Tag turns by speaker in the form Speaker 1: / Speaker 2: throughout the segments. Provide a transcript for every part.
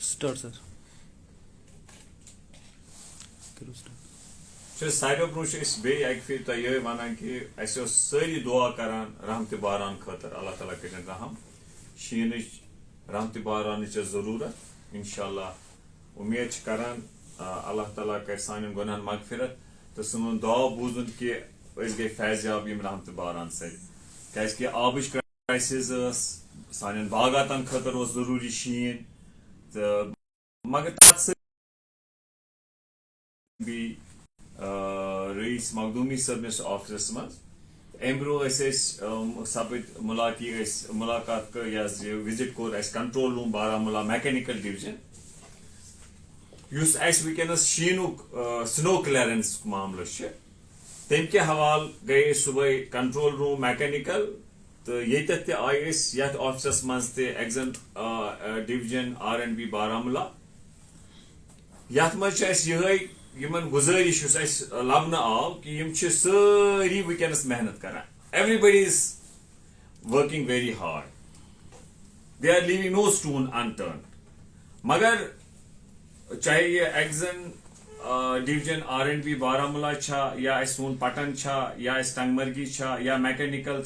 Speaker 1: Start, sir.
Speaker 2: सारे bro बे फिर तो ये वन कि सारी दुआ करान रहमत बारान खतर अल्लाह ताला कर रहम शीन रहमत बारान जरूरत इंशाअल्लाह उम्मीद करान अल्लाह ताला कर सान गुनाहन मगफिरत तो सन दुआ बूजन कि गई फैज़याब यम रहमत बारान सि आबच क्राइसिस सान बागातन खतर जरूरी शीन तो मगर तथ भी रईस मखदूमी सबनिस ऑफिस मज अम ब्रोह सपद मुलाकात विजिट कोर control room Baramulla mechanical division वनस शीनुक स्नो क्लियरेंस मामल तम के हवाल गए सुबह कंट्रोल रूम मैकेनिकल तो ये आये ऑफिस मज एग्जन डिवीजन R&B बारामूला यथ मज यमन गुजारिश लबन आव कि यम सारी वनस मेहनत करान everybody is working very hard they are leaving no stone unturned मगर चाहे ये एग्जन डिवीजन R&B बारामूला या सोन पटन या टंगमर्गी या mechanical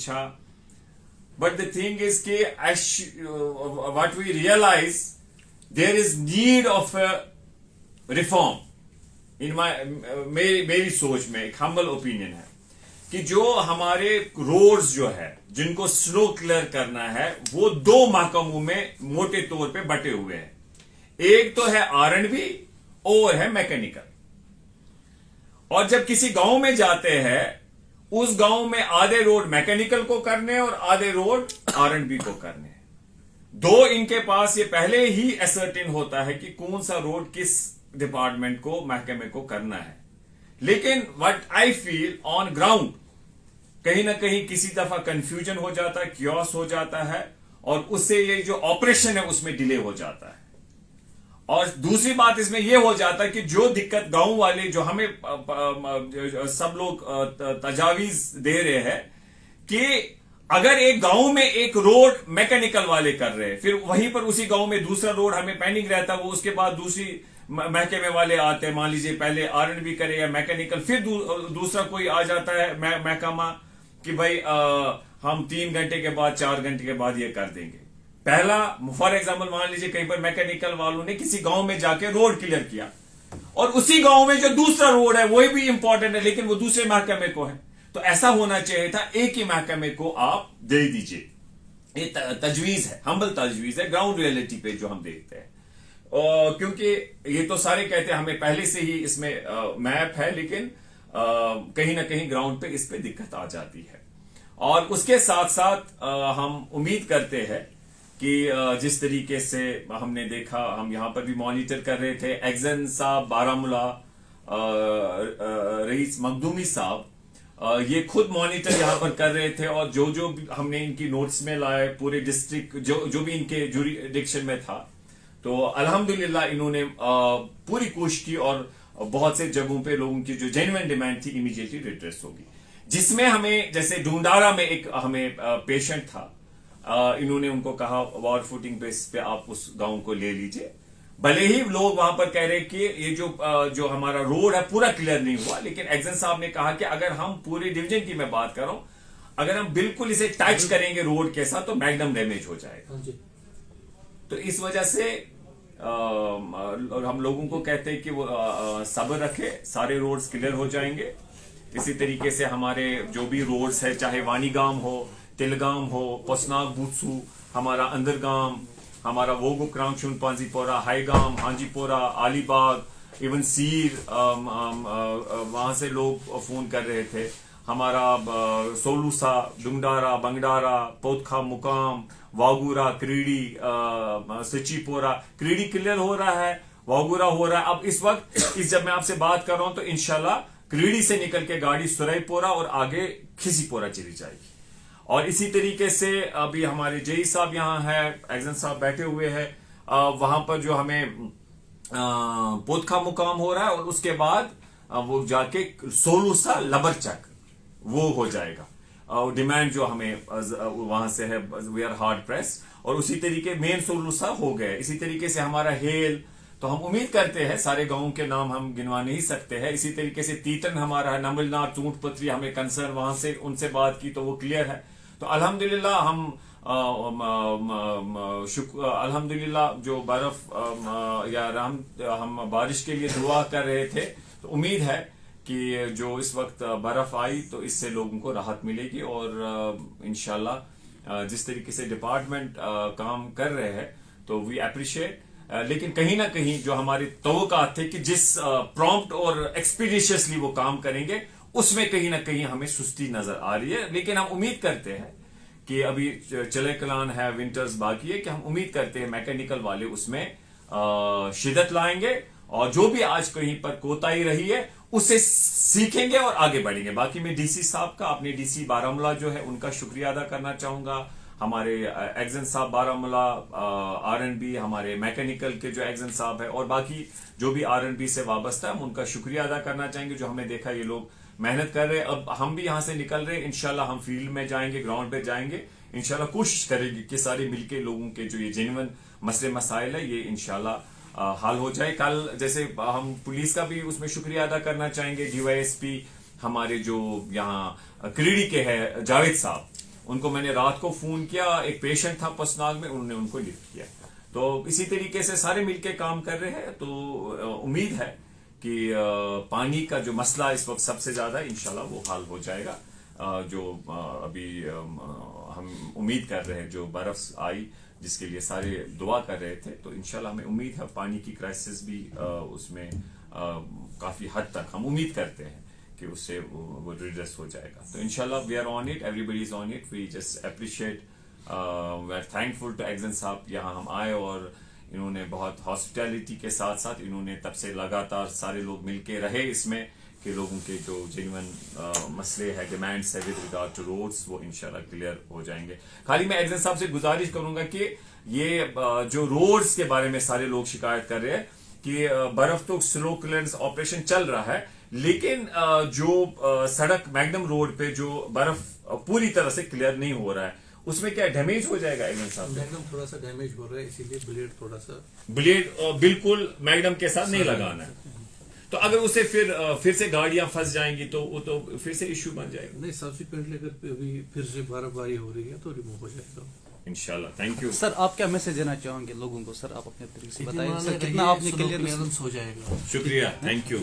Speaker 2: but the thing is कि what we realise there is need of reform in मेरी सोच में एक हम्बल ओपिनियन है कि जो हमारे रोड्स जो है जिनको स्नो क्लियर करना है वो दो महकमों में मोटे तौर पे बटे हुए हैं एक तो है R&B और है मैकेनिकल और जब किसी गांव में जाते हैं उस गांव में आधे रोड मैकेनिकल को करने और आधे रोड R&B को करने दो इनके पास ये पहले ही असर्टेन होता है कि कौन सा रोड किस डिपार्टमेंट को महकमे को करना है लेकिन what I feel on ground कहीं ना कहीं किसी दफा कंफ्यूजन हो जाता है क्योस हो जाता है और उससे ये जो ऑपरेशन है उसमें डिले हो जाता है और दूसरी बात इसमें यह हो जाता है कि जो दिक्कत गांव वाले जो हमें सब लोग तजावीज दे रहे हैं कि अगर एक गांव में एक रोड मैकेनिकल वाले कर रहे हैं फिर वहीं पर उसी गांव में दूसरा रोड हमें पेंडिंग रहता है वो उसके बाद दूसरी महकमे वाले आते हैं मान लीजिए पहले R&B करे या मैकेनिकल फिर दूसरा कोई आ जाता है महकमा कि भाई हम 3 घंटे के बाद 4 घंटे के बाद ये कर देंगे पहला फॉर एग्जांपल मान लीजिए कहीं पर मैकेनिकल वालों ने किसी गांव में जाके रोड क्लियर किया और उसी गांव में जो दूसरा रोड है वही भी इंपॉर्टेंट है लेकिन वो दूसरे महकमे को है तो ऐसा होना चाहिए था एक ही महकमे को आप दे दीजिए ये तजवीज है हम्बल तजवीज है ग्राउंड रियलिटी पे जो हम देखते हैं क्योंकि ये तो सारे कहते हैं हमें पहले से ही इसमें मैप है लेकिन कहीं ना कहीं ग्राउंड पे इस पे दिक्कत आ जाती है और उसके साथ साथ हम उम्मीद करते हैं कि जिस तरीके से हमने देखा हम यहां पर भी मॉनिटर कर रहे थे एग्जन साहब बारामूला रईस मखदूमी साहब ये खुद मॉनिटर यहां पर कर रहे थे और जो जो हमने इनकी नोट्स में लाए पूरे डिस्ट्रिक्ट जो भी इनके जुरिडिक्शन में था तो अल्हम्दुलिल्लाह इन्होंने पूरी कोशिश की और बहुत से जगहों पे लोगों की जो जेन्युइन डिमांड थी इमीडिएटली रिड्रेस होगी जिसमें हमें जैसे डूंडारा में एक हमें पेशेंट था इन्होंने उनको कहा वॉर फुटिंग बेस पे आप उस गांव को ले लीजिए भले ही लोग वहां पर कह रहे कि ये जो हमारा रोड है पूरा क्लियर नहीं हुआ लेकिन एग्जन साहब ने कहा कि अगर हम पूरे डिवीजन की मैं बात कर रहा हूं अगर हम बिल्कुल इसे टच करेंगे रोड के साथ तो मैग्नम डैमेज हो जाएगा तो इस वजह से हम लोगों को कहते हैं कि वो सब्र रखे सारे रोड्स क्लियर हो जाएंगे इसी तरीके से हमारे जो भी रोड्स है चाहे वानीगाम हो तिलगाम हो पोसनाग बूत्सू हमारा अंदरगाम हमारा वोगो क्रांगशुन पांजीपोरा हाईगाम हांजीपोरा अलीबाग इवन सीर वहां से लोग फोन कर रहे थे हमारा सोलूसा डुंगडारा बंगडारा पोतखा मुकाम वागुरा क्रीडी सचीपोरा क्रीडी क्लियर हो रहा है वागुरा हो रहा है अब इस वक्त जब मैं आपसे बात कर रहा हूं तो इंशाल्लाह क्रीडी से निकल के गाड़ी सुरईपोरा और आगे खिसीपोरा चली जाएगी और इसी तरीके से अभी हमारे जेई साहब यहाँ है एग्जन साहब बैठे हुए हैं वहां पर जो हमें पोतखा मुकाम हो रहा है और उसके बाद वो जाके सोलूसा लबरचक वो हो जाएगा डिमांड जो हमें वहां से है वी आर हार्ड प्रेस اور اسی طریقے مین سولوسا ہو گئے. اسی طریقے سے ہمارا ہیل تو ہم امید کرتے ہیں, سارے گاؤں کے نام ہم گنوا نہیں سکتے ہیں. اسی طریقے سے تیتن ہمارا ہے, نمل ناگ, چونٹ پتری, ہمیں کنسرن وہاں سے ان سے بات کی تو وہ کلیئر ہے. تو الحمدللہ ہم الحمدللہ جو برف یا ہم بارش کے لیے دعا کر رہے تھے, تو امید ہے کہ جو اس وقت برف آئی تو اس سے لوگوں کو راحت ملے گی. اور انشاءاللہ جس طریقے سے ڈپارٹمنٹ کام کر رہے ہیں تو وی اپریشیٹ, لیکن کہیں نہ کہیں جو ہماری توقعات تھے کہ جس پرومپٹ اور ایکسپیڈیشسلی وہ کام کریں گے, اس میں کہیں نہ کہیں ہمیں سستی نظر آ رہی ہے. لیکن ہم امید کرتے ہیں کہ ابھی چلے کلان ہے, ونٹرز باقی ہے, کہ ہم امید کرتے ہیں میکینیکل والے اس میں شدت لائیں گے, اور جو بھی آج کہیں پر کوتاہی رہی ہے اسے سیکھیں گے اور آگے بڑھیں گے. باقی میں ڈی سی صاحب کا, اپنے ڈی سی بارہمولہ جو ہے ان کا شکریہ ادا کرنا چاہوں گا. ہمارے ایگزن صاحب بارہمولہ RNB, ہمارے میکینیکل کے جو ایگزن صاحب ہے, اور باقی جو بھی RNB سے وابستہ ہے, ہم ان کا شکریہ ادا کرنا چاہیں گے جو ہم نے دیکھا یہ لوگ محنت کر رہے. اب ہم بھی یہاں سے نکل رہے ہیں, انشاءاللہ ہم فیلڈ میں جائیں گے, گراؤنڈ پہ جائیں گے, انشاءاللہ کوشش کریں گے کہ سارے مل کے لوگوں کے جو یہ جینون مسئلے مسائل ہے یہ انشاءاللہ حل ہو جائے. کل جیسے ہم پولیس کا بھی اس میں شکریہ ادا کرنا چاہیں گے, DYSP ہمارے جو یہاں کریڑی کے ہے جاوید صاحب, ان کو میں نے رات کو فون کیا, ایک پیشنٹ تھا پسناگ میں, انہوں نے ان کو لفٹ کیا. تو اسی طریقے سے سارے مل کے کام کر رہے ہیں. تو امید ہے کہ پانی کا جو مسئلہ اس وقت سب سے زیادہ انشاءاللہ وہ حل ہو جائے گا. جو ابھی ہم امید کر رہے ہیں, جو برف آئی جس کے لیے سارے دعا کر رہے تھے, تو انشاءاللہ ہمیں امید ہے پانی کی کرائسس بھی اس میں کافی حد تک ہم امید کرتے ہیں کہ اس سے وہ ریڈریس ہو جائے گا. تو انشاءاللہ we are on it, everybody is on it, we just appreciate, we are thankful to XEN صاحب. یہاں ہم آئے اور انہوں نے بہت ہاسپٹیلٹی کے ساتھ ساتھ انہوں نے تب سے لگاتار سارے لوگ مل کے رہے اس میں کہ لوگوں کے جو جینون مسئلے ہے, ڈیمانڈس ہے ود ریگارڈ ٹو روڈس, وہ انشاءاللہ کلیئر ہو جائیں گے. خالی میں ایگزن صاحب سے گزارش کروں گا کہ یہ جو روڈز کے بارے میں سارے لوگ شکایت کر رہے ہیں کہ برف تو سلو کلیئرنس آپریشن چل رہا ہے, لیکن جو سڑک میگنم روڈ پہ جو برف پوری طرح سے کلیئر نہیں ہو رہا ہے, اس میں کیا ڈیمیج ہو جائے گا ایگزن صاحب؟
Speaker 1: میگنم تھوڑا سا ڈیمیج ہو رہا ہے, اسی لیے بلیڈ تھوڑا سا,
Speaker 2: بلیڈ بالکل میگنم کے ساتھ نہیں لگانا ہے. تو اگر اسے پھر سے گاڑیاں پھنس جائیں گی تو وہ تو پھر سے ایشو بن جائے گا.
Speaker 1: نہیں, سبسیکوینٹلی اگر ابھی پھر سے برف باری ہو رہی ہے تو ریموو ہو جائے گا
Speaker 2: انشاءاللہ. Thank you
Speaker 3: sir. آپ کیا میسج دینا چاہیں گے لوگوں کو سر؟ آپ اپنے طریقے سے بتائیں سر, کتنا آپ نے کلیئرنس
Speaker 1: ہو جائے گا.
Speaker 2: شکریہ, تھینک یو.